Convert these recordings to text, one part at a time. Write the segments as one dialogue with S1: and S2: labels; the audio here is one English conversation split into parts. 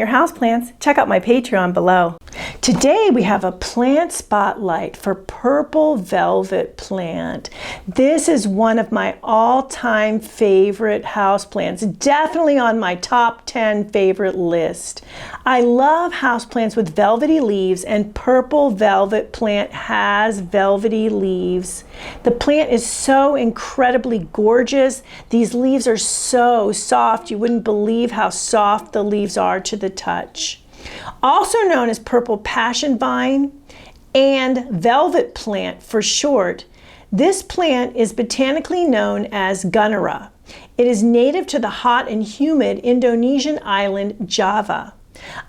S1: your houseplants, check out my Patreon below. Today we have a plant spotlight for purple velvet plant. This is one of my all-time favorite houseplants, definitely on my top 10 favorite list. I love houseplants with velvety leaves, and purple velvet plant has velvety leaves. The plant is so incredibly gorgeous. These leaves are so soft, you wouldn't believe how soft the leaves are to the touch. Also known as purple passion vine and velvet plant for short, this plant is botanically known as Gynura. It is native to the hot and humid Indonesian island Java.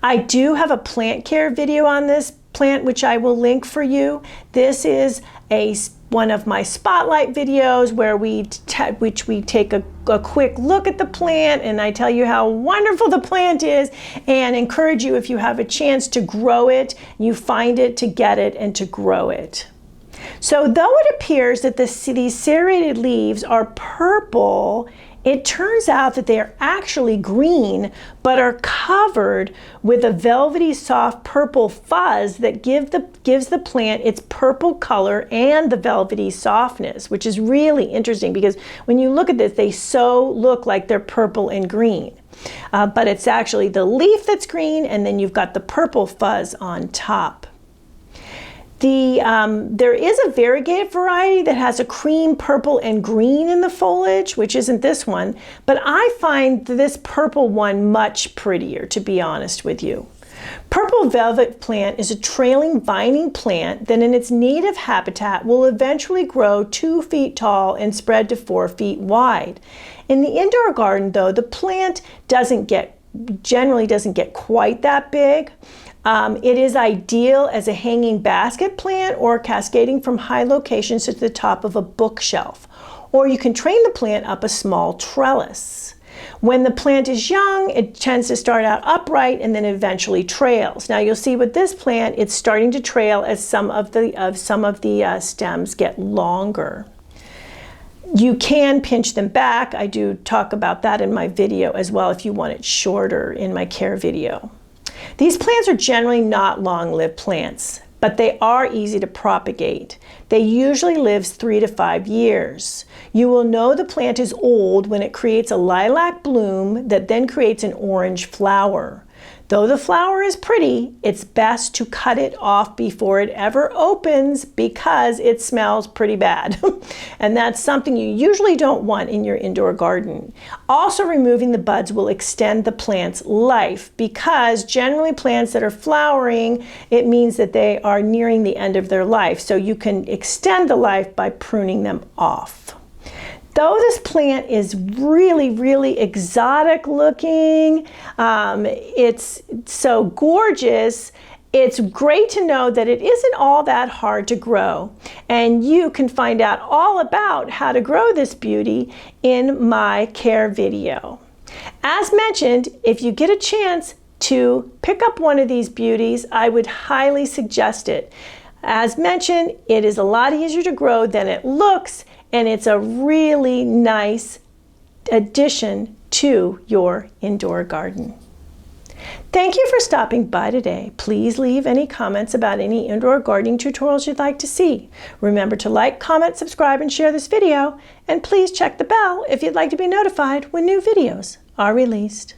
S1: I do have a plant care video on this plant which I will link for you. This is one of my spotlight videos where we take a quick look at the plant, and I tell you how wonderful the plant is and encourage you, if you have a chance to grow it, you find it, to get it and to grow it. So though it appears that these serrated leaves are purple, it turns out that they are actually green, but are covered with a velvety soft purple fuzz that gives the plant its purple color and the velvety softness, which is really interesting because when you look at this, they so look like they're purple and green. But it's actually the leaf that's green, and then you've got the purple fuzz on top. There is a variegated variety that has a cream, purple, and green in the foliage, which isn't this one, but I find this purple one much prettier, to be honest with you. Purple velvet plant is a trailing vining plant that in its native habitat will eventually grow 2 feet tall and spread to 4 feet wide. In the indoor garden, though, the plant generally doesn't get quite that big. It is ideal as a hanging basket plant or cascading from high locations to the top of a bookshelf. Or you can train the plant up a small trellis. When the plant is young, it tends to start out upright and then eventually trails. Now you'll see with this plant, it's starting to trail as some of the stems get longer. You can pinch them back. I do talk about that in my video as well if you want it shorter in my care video. These plants are generally not long-lived plants, but they are easy to propagate. They usually live 3 to 5 years. You will know the plant is old when it creates a lilac bloom that then creates an orange flower. Though the flower is pretty, it's best to cut it off before it ever opens because it smells pretty bad. And that's something you usually don't want in your indoor garden. Also, removing the buds will extend the plant's life because generally plants that are flowering, it means that they are nearing the end of their life. So you can extend the life by pruning them off. Though this plant is really, really exotic looking, it's so gorgeous, it's great to know that it isn't all that hard to grow. And you can find out all about how to grow this beauty in my care video. As mentioned, if you get a chance to pick up one of these beauties, I would highly suggest it. As mentioned, it is a lot easier to grow than it looks, and it's a really nice addition to your indoor garden. Thank you for stopping by today. Please leave any comments about any indoor gardening tutorials you'd like to see. Remember to like, comment, subscribe, and share this video. And please check the bell if you'd like to be notified when new videos are released.